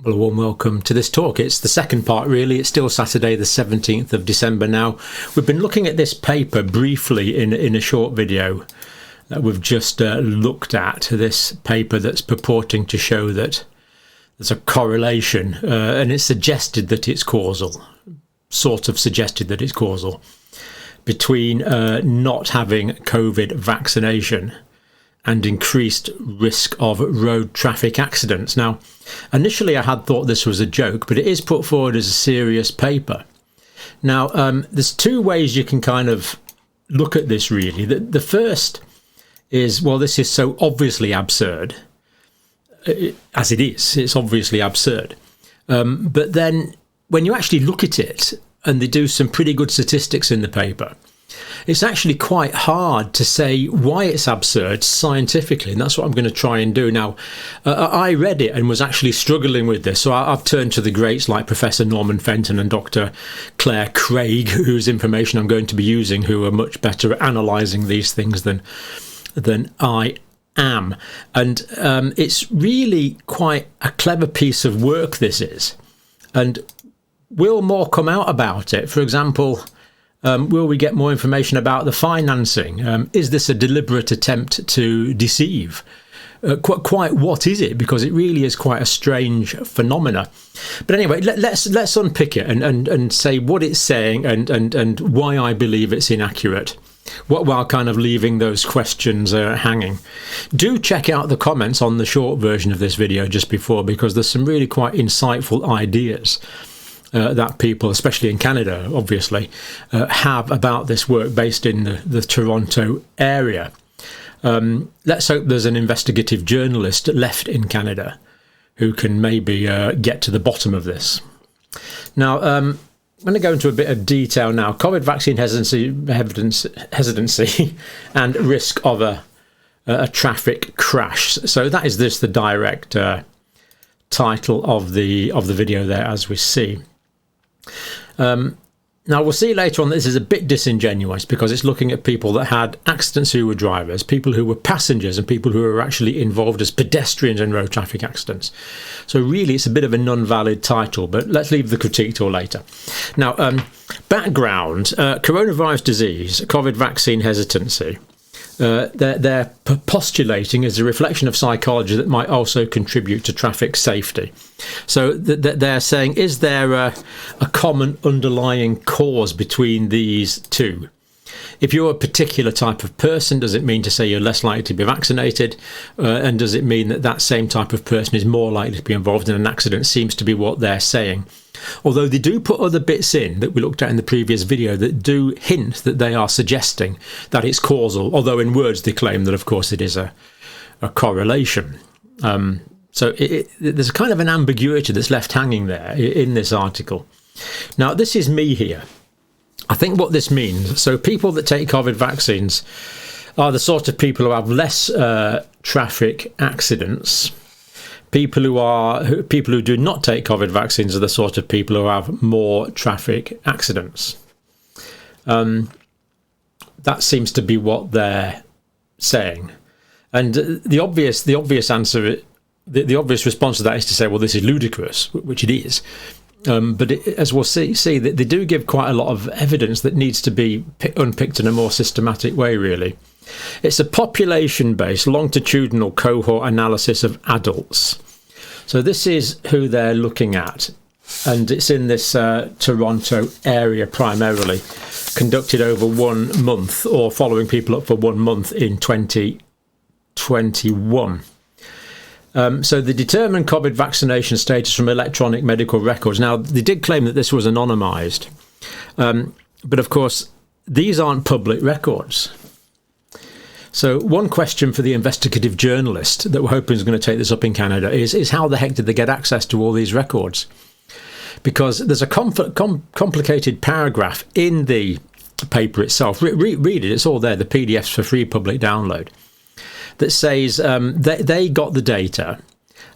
Well, a warm welcome to this talk. It's the second part, really. It's still Saturday, the 17th of December now. We've been looking at this paper briefly in a short video that we've just looked at. This paper that's purporting to show that there's a correlation, and it's suggested that it's causal, sort of suggested that it's causal, between not having COVID vaccination and increased risk of road traffic accidents. Now, initially I had thought this was a joke, but it is put forward as a serious paper. Now, there's two ways you can kind of look at this, really. The first is, well, this is so obviously absurd, as it is. It's obviously absurd. But then when you actually look at it, and they do some pretty good statistics in the paper, it's actually quite hard to say why it's absurd scientifically, and that's what I'm going to try and do. Now, I read it and was actually struggling with this, so I've turned to the greats like Professor Norman Fenton and Dr. Claire Craig, whose information I'm going to be using, who are much better at analysing these things than I am. And it's really quite a clever piece of work, this is. And will more come out about it? For example, will we get more information about the financing? Is this a deliberate attempt to deceive? Quite what is it? Because it really is quite a strange phenomena. But anyway, let's unpick it and say what it's saying and why I believe it's inaccurate, while kind of leaving those questions hanging. Do check out the comments on the short version of this video just before, because there's some really quite insightful ideas that people, especially in Canada, obviously, have about this work based in the Toronto area. Let's hope there's an investigative journalist left in Canada who can maybe get to the bottom of this. Now, I'm going to go into a bit of detail now. COVID vaccine hesitancy and risk of a traffic crash. So that is the direct title of the video there, as we see. Now, we'll see later on that this is a bit disingenuous because it's looking at people that had accidents who were drivers, people who were passengers, and people who were actually involved as pedestrians in road traffic accidents. So really, it's a bit of a non-valid title, but let's leave the critique till later. Now, background, coronavirus disease, COVID vaccine hesitancy. They're postulating as a reflection of psychology that might also contribute to traffic safety. So they're saying, is there a common underlying cause between these two? If you're a particular type of person, does it mean to say you're less likely to be vaccinated? And does it mean that same type of person is more likely to be involved in an accident? Seems to be what they're saying. Although they do put other bits in that we looked at in the previous video that do hint that they are suggesting that it's causal, although in words they claim that, of course, it is a correlation. So there's a kind of an ambiguity that's left hanging there in this article. Now, this is me here. I think what this means, so people that take COVID vaccines are the sort of people who have less traffic accidents. People who do not take COVID vaccines are the sort of people who have more traffic accidents. That seems to be what they're saying, and the obvious answer, the obvious response to that is to say, well, this is ludicrous, which it is. But as we'll see, they do give quite a lot of evidence that needs to be unpicked in a more systematic way, really. It's a population-based longitudinal cohort analysis of adults. So this is who they're looking at, and it's in this Toronto area primarily, conducted over 1 month, or following people up for 1 month in 2021. So they determined COVID vaccination status from electronic medical records. Now, they did claim that this was anonymised, but of course, these aren't public records. So one question for the investigative journalist that we're hoping is going to take this up in Canada is how the heck did they get access to all these records? Because there's a complicated paragraph in the paper itself. Read it, it's all there, the PDFs for free public download, that says they got the data.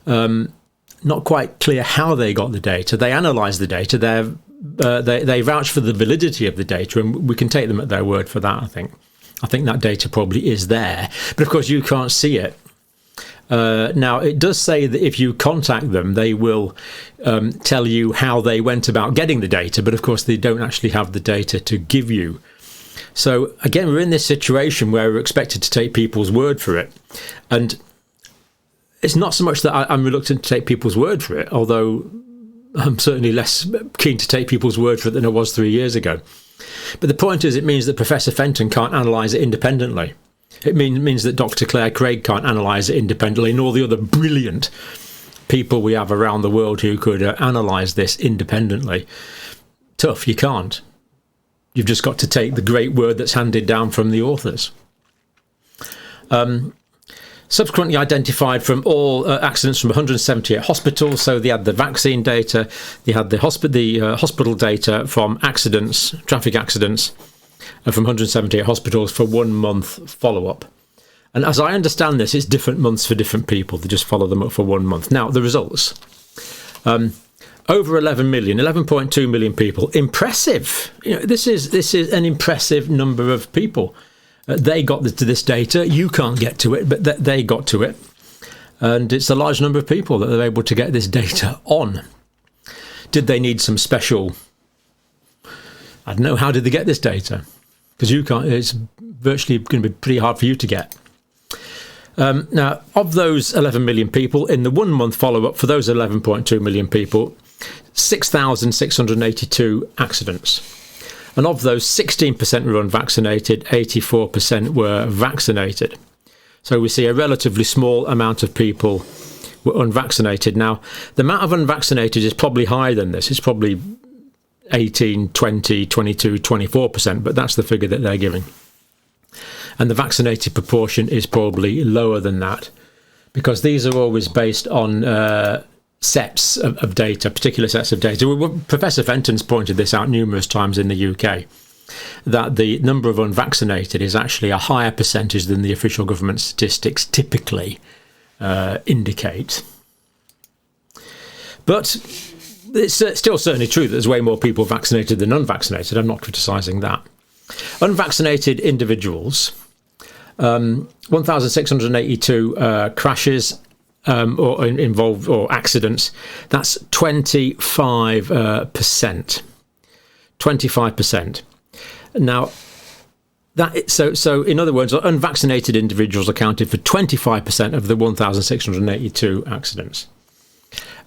Not quite clear how they got the data. They analysed the data. They vouch for the validity of the data, and we can take them at their word for that, I think. I think that data probably is there. But of course, you can't see it. Now, it does say that if you contact them, they will tell you how they went about getting the data, but of course they don't actually have the data to give you. So again, we're in this situation where we're expected to take people's word for it. And it's not so much that I'm reluctant to take people's word for it, although I'm certainly less keen to take people's word for it than I was 3 years ago. But the point is, it means that Professor Fenton can't analyse it independently. It means that Dr. Claire Craig can't analyse it independently, and all the other brilliant people we have around the world who could analyse this independently. Tough, you can't. You've just got to take the great word that's handed down from the authors. Subsequently identified from all accidents from 178 hospitals. So they had the vaccine data, they had the hospital data from accidents, traffic accidents, from 178 hospitals for 1 month follow-up. And as I understand this, it's different months for different people. They just follow them up for 1 month. Now, the results. Over 11.2 million people. Impressive. This is an impressive number of people. They got to this data. You can't get to it, but they got to it. And it's a large number of people that they're able to get this data on. Did they need some special... I don't know, how did they get this data? Because you can't. It's virtually going to be pretty hard for you to get. Now, of those 11 million people, in the 1 month follow-up for those 11.2 million people, 6,682 accidents. And of those, 16% were unvaccinated, 84% were vaccinated. So we see a relatively small amount of people were unvaccinated. Now, the amount of unvaccinated is probably higher than this. It's probably 18, 20, 22, 24%, but that's the figure that they're giving. And the vaccinated proportion is probably lower than that, because these are always based on sets of data, particular sets of data. Professor Fenton's pointed this out numerous times in the UK, that the number of unvaccinated is actually a higher percentage than the official government statistics typically indicate. But it's still certainly true that there's way more people vaccinated than unvaccinated. I'm not criticising that. Unvaccinated individuals, 1,682 crashes or involved or accidents. That's 25%. 25%. Now, so in other words, unvaccinated individuals accounted for 25% of the 1,682 accidents.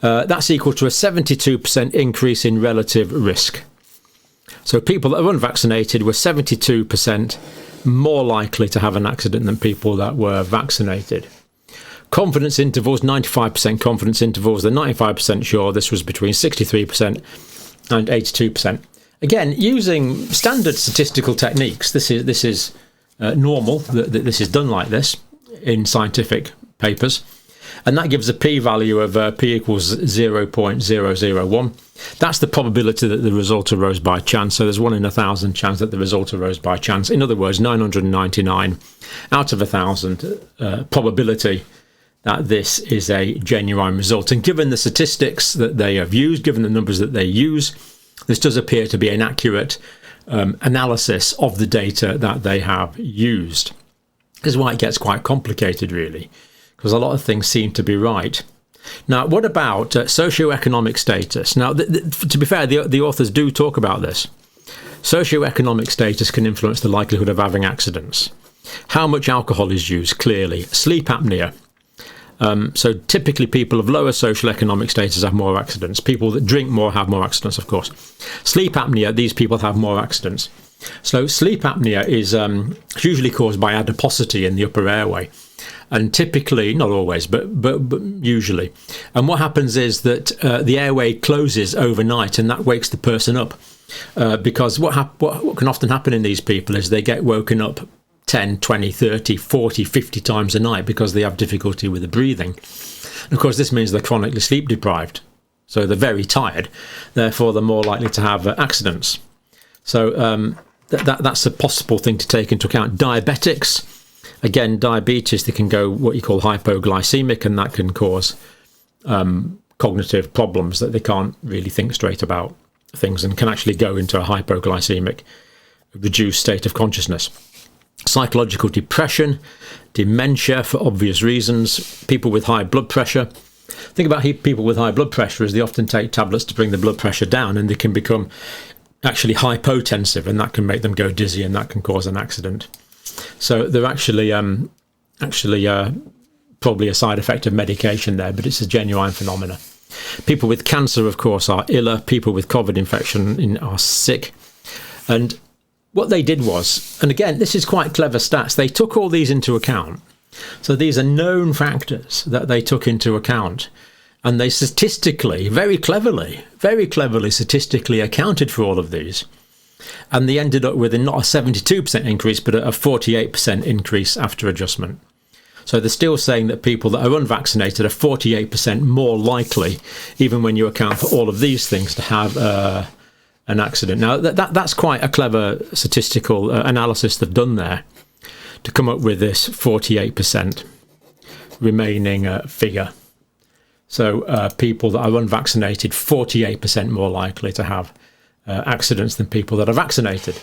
That's equal to a 72% increase in relative risk. So people that are unvaccinated were 72% more likely to have an accident than people that were vaccinated. Confidence intervals, 95% confidence intervals. They're 95% sure. This was between 63% and 82%. Again, using standard statistical techniques. This is normal. This is done like this in scientific papers. And that gives a p-value of p equals 0.001. That's the probability that the result arose by chance. So there's 1 in 1,000 chance that the result arose by chance. In other words, 999 out of 1,000 probability that this is a genuine result. And given the statistics that they have used, given the numbers that they use, this does appear to be an accurate analysis of the data that they have used. This is why it gets quite complicated, really, because a lot of things seem to be right. Now, what about socioeconomic status? Now, to be fair, the authors do talk about this. Socioeconomic status can influence the likelihood of having accidents. How much alcohol is used, clearly. Sleep apnea. So typically people of lower social economic status have more accidents. People that drink more have more accidents, of course. Sleep apnea, these people have more accidents. So sleep apnea is usually caused by adiposity in the upper airway. And typically, not always, but usually. And what happens is that the airway closes overnight, and that wakes the person up. Because what can often happen in these people is they get woken up 10, 20, 30, 40, 50 times a night because they have difficulty with the breathing. And of course, this means they're chronically sleep deprived. So they're very tired. Therefore, they're more likely to have accidents. So that's a possible thing to take into account. Diabetics. Again, diabetes, they can go what you call hypoglycemic, and that can cause cognitive problems that they can't really think straight about things and can actually go into a hypoglycemic, reduced state of consciousness. psychological depression, dementia for obvious reasons, people with high blood pressure. Think about people with high blood pressure as they often take tablets to bring the blood pressure down, and they can become actually hypotensive, and that can make them go dizzy, and that can cause an accident. So they're actually probably a side effect of medication there, but it's a genuine phenomenon. People with cancer, of course, are iller. People with COVID infection are sick. And what they did was, and again, this is quite clever stats, they took all these into account. So these are known factors that they took into account. And they statistically, very cleverly statistically accounted for all of these. And they ended up with not a 72% increase, but a 48% increase after adjustment. So they're still saying that people that are unvaccinated are 48% more likely, even when you account for all of these things, to have an accident. Now, that's quite a clever statistical analysis they've done there to come up with this 48% remaining figure. So people that are unvaccinated, 48% more likely to have accidents than people that are vaccinated.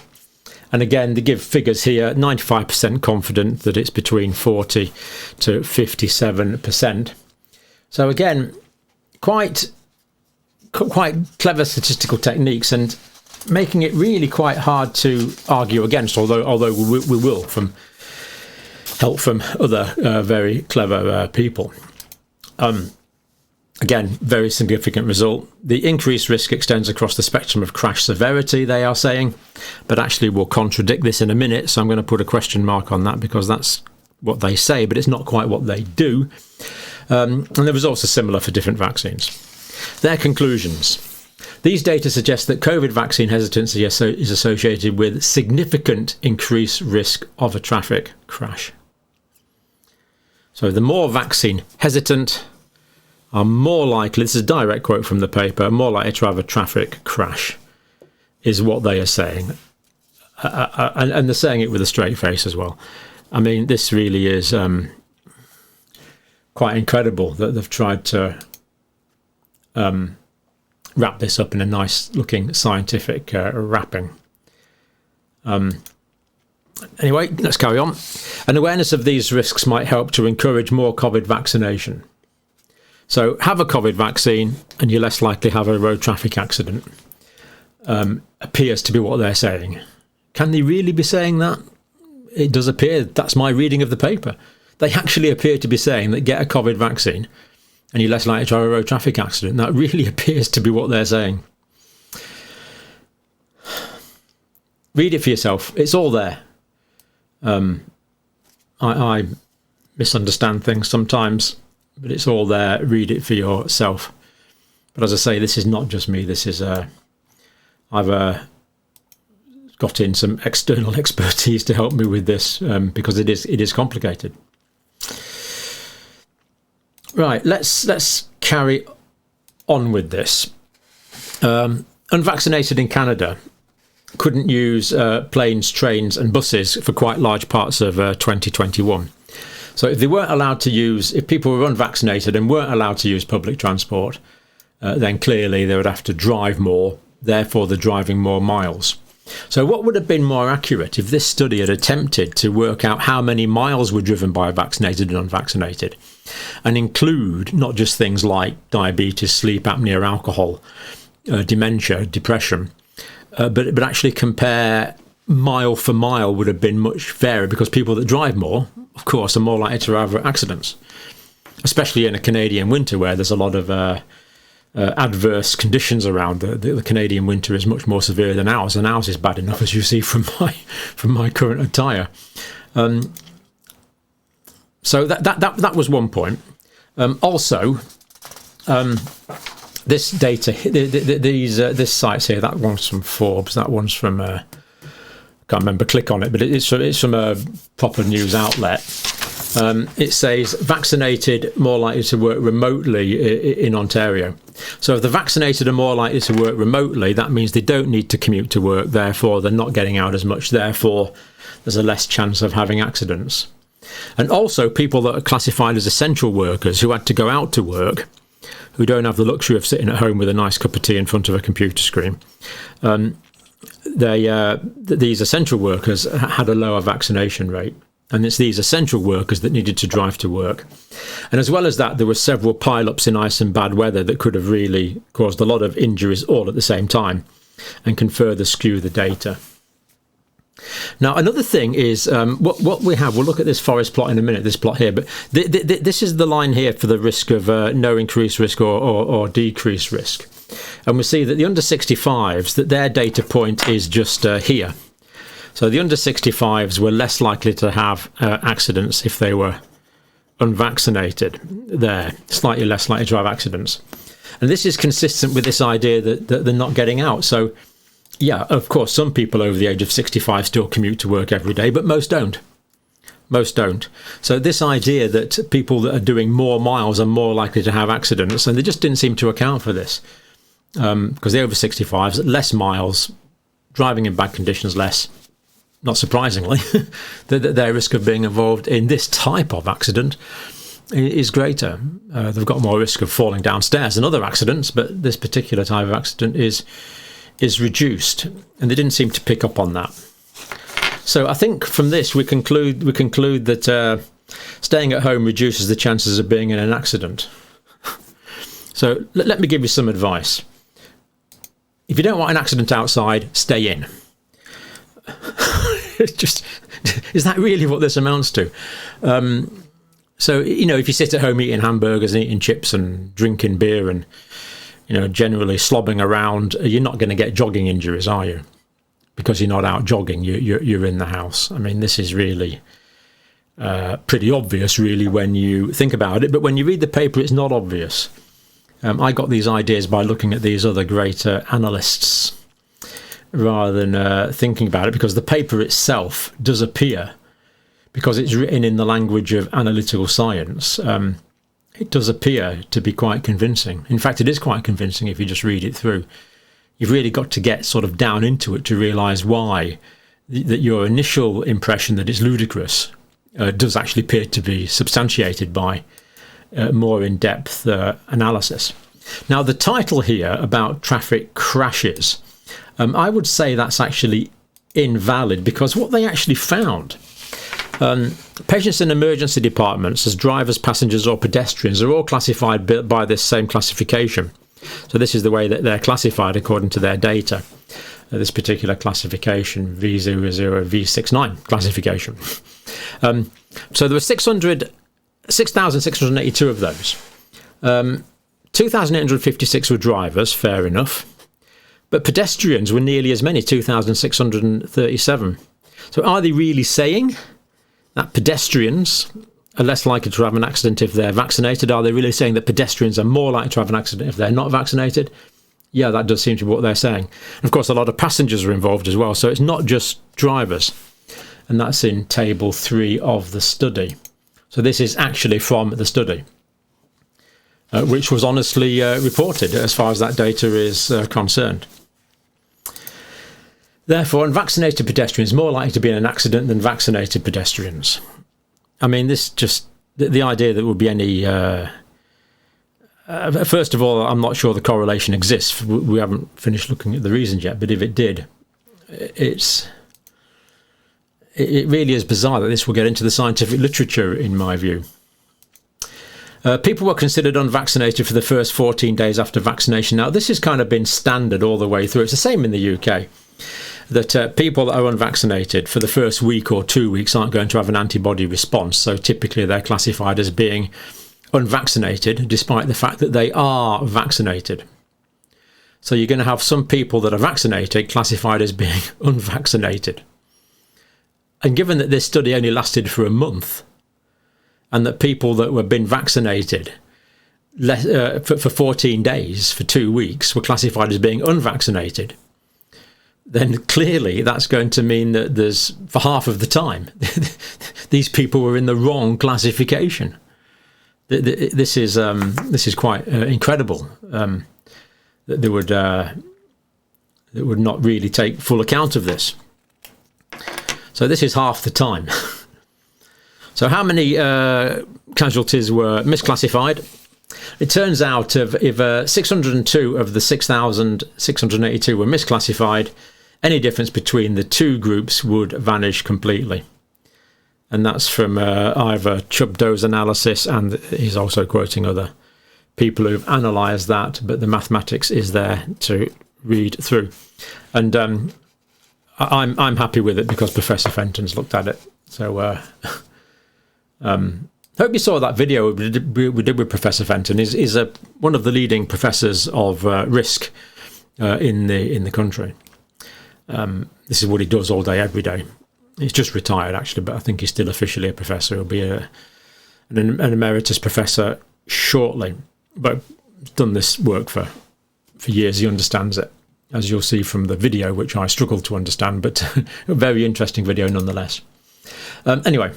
And again, they give figures here, 95% confident that it's between 40 to 57%. So again, quite clever statistical techniques, and making it really quite hard to argue against, although we will from help from other very clever people. Again, very significant result. The increased risk extends across the spectrum of crash severity, they are saying, but actually we'll contradict this in a minute, so I'm going to put a question mark on that, because that's what they say, but it's not quite what they do. And the results are similar for different vaccines. Their conclusions. These data suggest that COVID vaccine hesitancy is associated with significant increased risk of a traffic crash. So the more vaccine hesitant are more likely, this is a direct quote from the paper, more likely to have a traffic crash, is what they are saying. And they're saying it with a straight face as well. I mean, this really is quite incredible that they've tried to wrap this up in a nice looking scientific wrapping. Anyway, let's carry on. An awareness of these risks might help to encourage more COVID vaccination. So have a COVID vaccine and you're less likely to have a road traffic accident. Appears to be what they're saying. Can they really be saying that? It does appear. That's my reading of the paper. They actually appear to be saying that get a COVID vaccine and you're less likely to have a road traffic accident. That really appears to be what they're saying. Read it for yourself. It's all there. I misunderstand things sometimes, but it's all there. Read it for yourself. But as I say, this is not just me. This is I've got in some external expertise to help me with this, because it is complicated. Right, let's carry on with this. Unvaccinated in Canada couldn't use planes, trains and buses for quite large parts of 2021. So if they weren't allowed to use, if people were unvaccinated and weren't allowed to use public transport, then clearly they would have to drive more, therefore they're driving more miles. So what would have been more accurate if this study had attempted to work out how many miles were driven by vaccinated and unvaccinated, and include not just things like diabetes, sleep apnea, alcohol, dementia, depression, but actually compare mile for mile would have been much fairer, because people that drive more, of course, are more likely to have accidents, especially in a Canadian winter where there's a lot of adverse conditions around. The Canadian winter is much more severe than ours, and ours is bad enough, as you see from my current attire. So that was one point. Also, this data, this site's here. That one's from Forbes. That one's from can't remember. Click on it, but it's from a proper news outlet. It says vaccinated more likely to work remotely in Ontario. So if the vaccinated are more likely to work remotely, that means they don't need to commute to work. Therefore, they're not getting out as much. Therefore, there's a less chance of having accidents. And also people that are classified as essential workers who had to go out to work, who don't have the luxury of sitting at home with a nice cup of tea in front of a computer screen, these essential workers had a lower vaccination rate. And it's these essential workers that needed to drive to work. And as well as that, there were several pile-ups in ice and bad weather that could have really caused a lot of injuries all at the same time and can further skew the data. Now, another thing is what we have. We'll look at this forest plot in a minute, this plot here. But this is the line here for the risk of no increased risk or decreased risk. And we see that the under 65s, that their data point is just here. So the under 65s were less likely to have accidents if they were unvaccinated. They're slightly less likely to have accidents. And this is consistent with this idea that they're not getting out. So, yeah, of course, some people over the age of 65 still commute to work every day, but most don't. Most don't. So this idea that people that are doing more miles are more likely to have accidents, and they just didn't seem to account for this. Because the over 65s, less miles, driving in bad conditions less. Not surprisingly, that their risk of being involved in this type of accident is greater. They've got more risk of falling downstairs than other accidents, but this particular type of accident is reduced, and they didn't seem to pick up on that. So I think from this we conclude that staying at home reduces the chances of being in an accident. So let me give you some advice. If you don't want an accident outside, stay in. It's just, is that really what this amounts to? So, if you sit at home eating hamburgers and eating chips and drinking beer and, generally slobbing around, you're not going to get jogging injuries, are you? Because you're not out jogging, you're in the house. I mean, this is really pretty obvious, really, when you think about it. But when you read the paper, it's not obvious. I got these ideas by looking at these other great analysts, rather than thinking about it, because the paper itself does appear, because it's written in the language of analytical science, it does appear to be quite convincing. In fact, it is quite convincing if you just read it through. You've really got to get sort of down into it to realise why that your initial impression that it's ludicrous does actually appear to be substantiated by more in-depth analysis. Now, the title here about traffic crashes, I would say that's actually invalid, because what they actually found, patients in emergency departments as drivers, passengers or pedestrians are all classified by this same classification. So this is the way that they're classified according to their data. This particular classification, V00, V69 classification. So there were 6,682 of those. 2,856 were drivers, fair enough. But pedestrians were nearly as many, 2,637. So are they really saying that pedestrians are less likely to have an accident if they're vaccinated? Are they really saying that pedestrians are more likely to have an accident if they're not vaccinated? Yeah, that does seem to be what they're saying. And of course, a lot of passengers are involved as well. So it's not just drivers. And that's in table 3 of the study. So this is actually from the study, which was honestly reported as far as that data is concerned. Therefore, unvaccinated pedestrians are more likely to be in an accident than vaccinated pedestrians. I mean, this just, the idea that there would be any... first of all, I'm not sure the correlation exists. We haven't finished looking at the reasons yet, but if it did, it really is bizarre that this will get into the scientific literature, in my view. People were considered unvaccinated for the first 14 days after vaccination. Now, this has kind of been standard all the way through. It's the same in the UK, that people that are unvaccinated for the first week or 2 weeks aren't going to have an antibody response. So typically they're classified as being unvaccinated, despite the fact that they are vaccinated. So you're going to have some people that are vaccinated classified as being unvaccinated. And given that this study only lasted for a month, and that people that were been vaccinated for 14 days, for 2 weeks, were classified as being unvaccinated, then clearly that's going to mean that there's, for half of the time, these people were in the wrong classification. This is quite incredible. That they would not really take full account of this. So this is half the time. So how many casualties were misclassified? It turns out if 602 of the 6,682 were misclassified, any difference between the two groups would vanish completely. And that's from either Chubdo's analysis, and he's also quoting other people who've analysed that, but the mathematics is there to read through. And I'm happy with it because Professor Fenton's looked at it. So hope you saw that video we did with Professor Fenton. He's one of the leading professors of risk in the country. This is what he does all day, every day. He's just retired, actually, but I think he's still officially a professor. He'll be an emeritus professor shortly, but he's done this work for years. He understands it, as you'll see from the video, which I struggled to understand, but a very interesting video nonetheless. Anyway,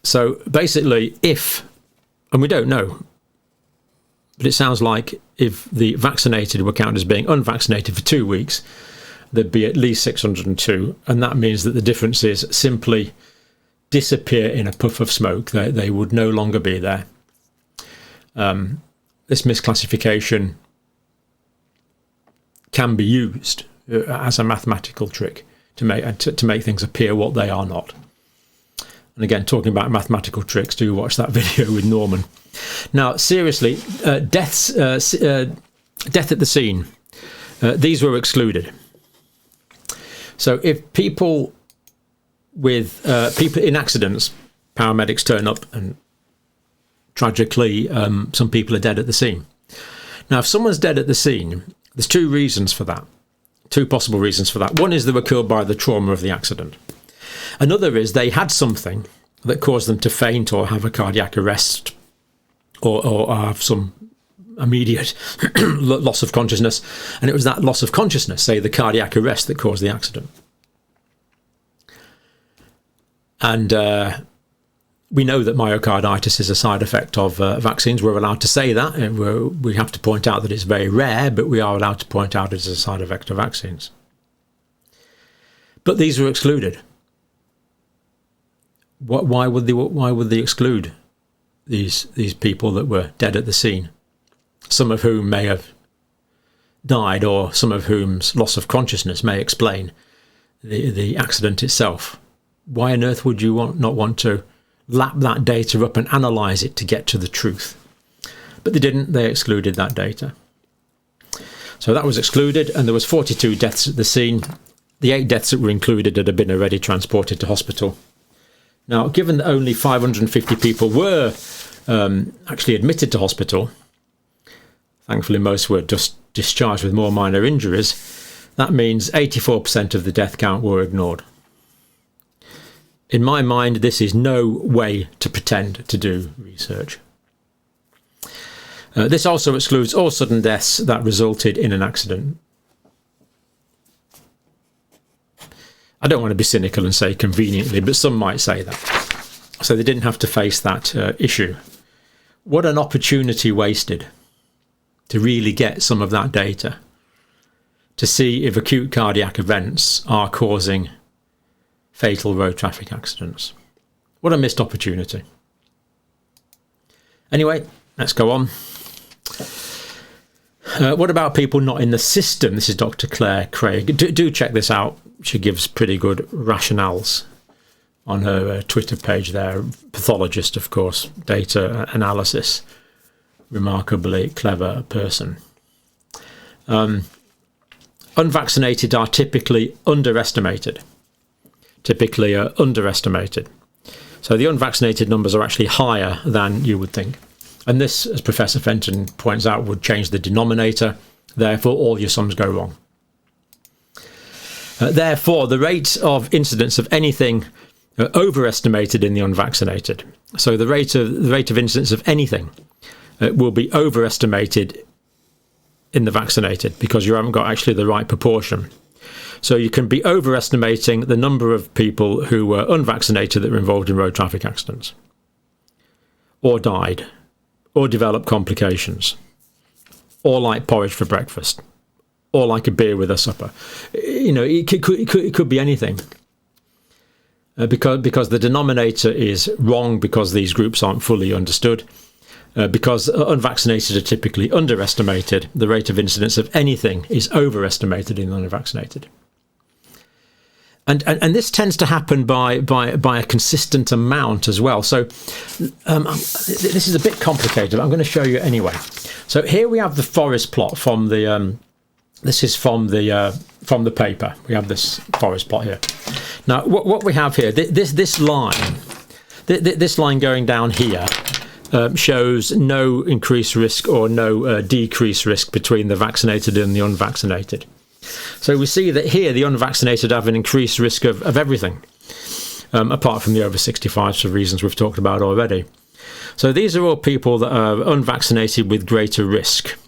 so basically and we don't know, but it sounds like if the vaccinated were counted as being unvaccinated for 2 weeks, there'd be at least 602, and that means that the differences simply disappear in a puff of smoke. They would no longer be there. This misclassification can be used as a mathematical trick to make things appear what they are not. And again, talking about mathematical tricks, do watch that video with Norman. Now, seriously, death at the scene, these were excluded. So if people in accidents, paramedics turn up and tragically some people are dead at the scene. Now, if someone's dead at the scene, there's two reasons for that. Two possible reasons for that. One is they were killed by the trauma of the accident. Another is they had something that caused them to faint or have a cardiac arrest or have some immediate loss of consciousness, and it was that loss of consciousness, say the cardiac arrest, that caused the accident. And we know that myocarditis is a side effect of vaccines. We're allowed to say that. We have to point out that it's very rare, but we are allowed to point out it's a side effect of vaccines. But these were excluded. Why would they exclude these people that were dead at the scene? Some of whom may have died, or some of whom's loss of consciousness may explain the accident itself. Why on earth would you not want to lap that data up and analyse it to get to the truth? But they didn't. They excluded that data. So that was excluded, and there was 42 deaths at the scene. The 8 deaths that were included had been already transported to hospital. Now, given that only 550 people were actually admitted to hospital, thankfully most were just discharged with more minor injuries, that means 84% of the death count were ignored. In my mind, this is no way to pretend to do research. This also excludes all sudden deaths that resulted in an accident. I don't want to be cynical and say conveniently, but some might say that. So they didn't have to face that issue. What an opportunity wasted to really get some of that data, to see if acute cardiac events are causing fatal road traffic accidents. What a missed opportunity. Anyway, let's go on. What about people not in the system? This is Dr. Claire Craig. Do check this out. She gives pretty good rationales on her Twitter page there. Pathologist, of course, data analysis. Remarkably clever person. Unvaccinated are typically underestimated. So the unvaccinated numbers are actually higher than you would think. And this, as Professor Fenton points out, would change the denominator. Therefore, all your sums go wrong. Therefore, the rate of incidence of anything overestimated in the unvaccinated. So the rate of incidence of anything will be overestimated in the vaccinated because you haven't got actually the right proportion. So you can be overestimating the number of people who were unvaccinated that were involved in road traffic accidents, or died, or developed complications, or like porridge for breakfast, or like a beer with a supper. You know, it could be anything. Because the denominator is wrong, because these groups aren't fully understood, because unvaccinated are typically underestimated, the rate of incidence of anything is overestimated in the unvaccinated. And this tends to happen by a consistent amount as well. So this is a bit complicated. I'm going to show you anyway. So here we have the forest plot from the this is from the paper. We have this forest plot here. Now what we have here, this line going down here shows no increased risk or no decreased risk between the vaccinated and the unvaccinated. So we see that here the unvaccinated have an increased risk of everything, apart from the over 65s for reasons we've talked about already. So these are all people that are unvaccinated with greater risk.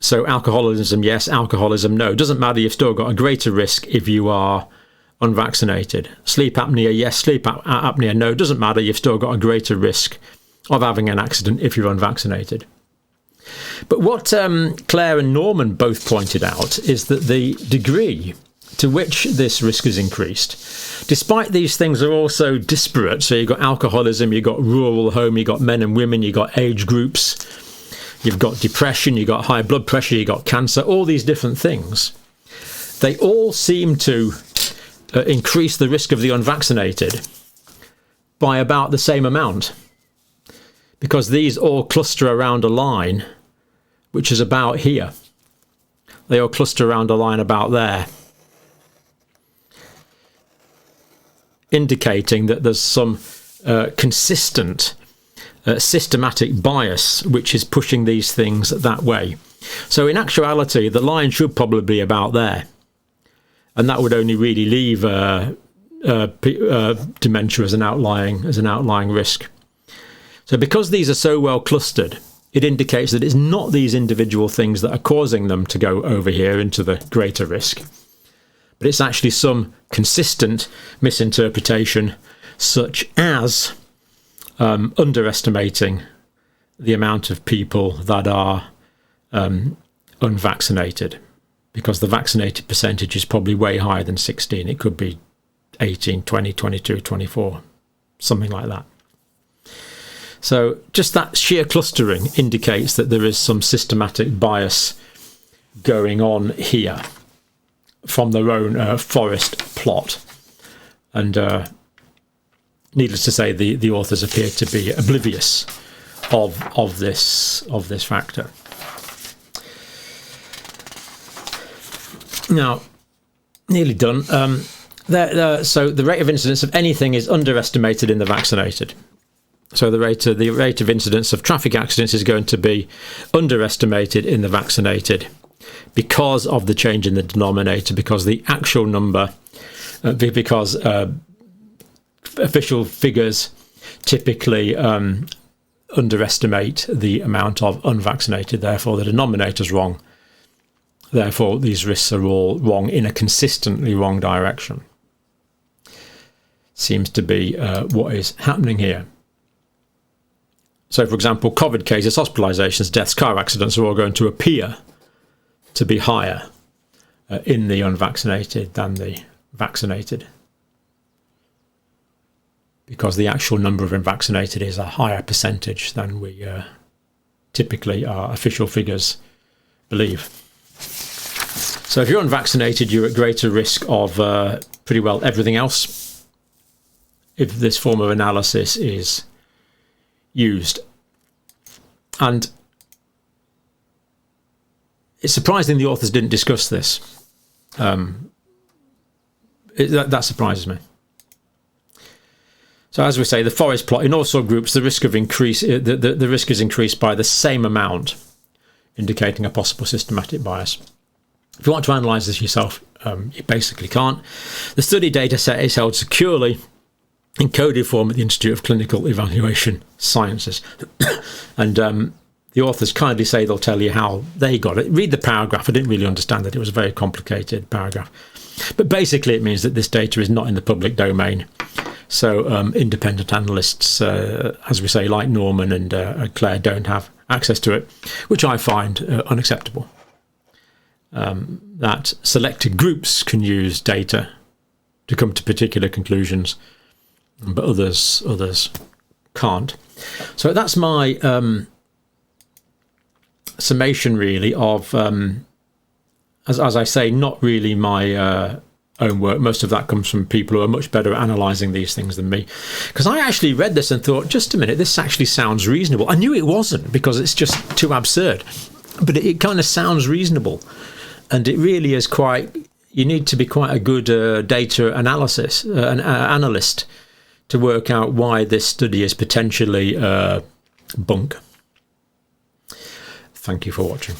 So alcoholism, yes. Alcoholism, no. Doesn't matter, you've still got a greater risk if you are unvaccinated. Sleep apnea, yes. Sleep apnea, no. Doesn't matter, you've still got a greater risk of having an accident if you're unvaccinated. But what Claire and Norman both pointed out is that the degree to which this risk is increased, despite these things are also disparate. So you've got alcoholism, you've got rural home, you've got men and women, you've got age groups, you've got depression, you've got high blood pressure, you've got cancer, all these different things. They all seem to increase the risk of the unvaccinated by about the same amount, because these all cluster around a line which is about here. They all cluster around a line about there, indicating that there's some consistent systematic bias which is pushing these things that way. So in actuality, the line should probably be about there, and that would only really leave dementia as an outlying risk. So because these are so well clustered, it indicates that it's not these individual things that are causing them to go over here into the greater risk, but it's actually some consistent misinterpretation, such as underestimating the amount of people that are unvaccinated, because the vaccinated percentage is probably way higher than 16. It could be 18, 20, 22, 24, something like that. So just that sheer clustering indicates that there is some systematic bias going on here from their own forest plot. And needless to say, the authors appear to be oblivious of this factor. Now, nearly done. So the rate of incidence of anything is underestimated in the vaccinated. So the rate of incidence of traffic accidents is going to be underestimated in the vaccinated because of the change in the denominator, because the actual number, because official figures typically underestimate the amount of unvaccinated. Therefore, the denominator's wrong. Therefore, these risks are all wrong in a consistently wrong direction. Seems to be what is happening here. So, for example, COVID cases, hospitalizations, deaths, car accidents are all going to appear to be higher in the unvaccinated than the vaccinated, because the actual number of unvaccinated is a higher percentage than we typically our official figures believe. So if you're unvaccinated, you're at greater risk of pretty well everything else if this form of analysis is used. And it's surprising the authors didn't discuss this. That surprises me. So as we say, the forest plot, in all subgroups, the risk of increase, the risk is increased by the same amount, indicating a possible systematic bias. If you want to analyse this yourself, you basically can't. The study data set is held securely in coded form at the Institute of Clinical Evaluation Sciences. And the authors kindly say they'll tell you how they got it. Read the paragraph. I didn't really understand it. It was a very complicated paragraph. But basically it means that this data is not in the public domain. So independent analysts, as we say, like Norman and Claire, don't have access to it, which I find unacceptable. That selected groups can use data to come to particular conclusions, but others can't. So that's my summation, really, of, as I say, not really my own work. Most of that comes from people who are much better at analysing these things than me. Because I actually read this and thought, just a minute, this actually sounds reasonable. I knew it wasn't, because it's just too absurd. But it kind of sounds reasonable. And it really is quite... You need to be quite a good data analyst to work out why this study is potentially bunk. Thank you for watching.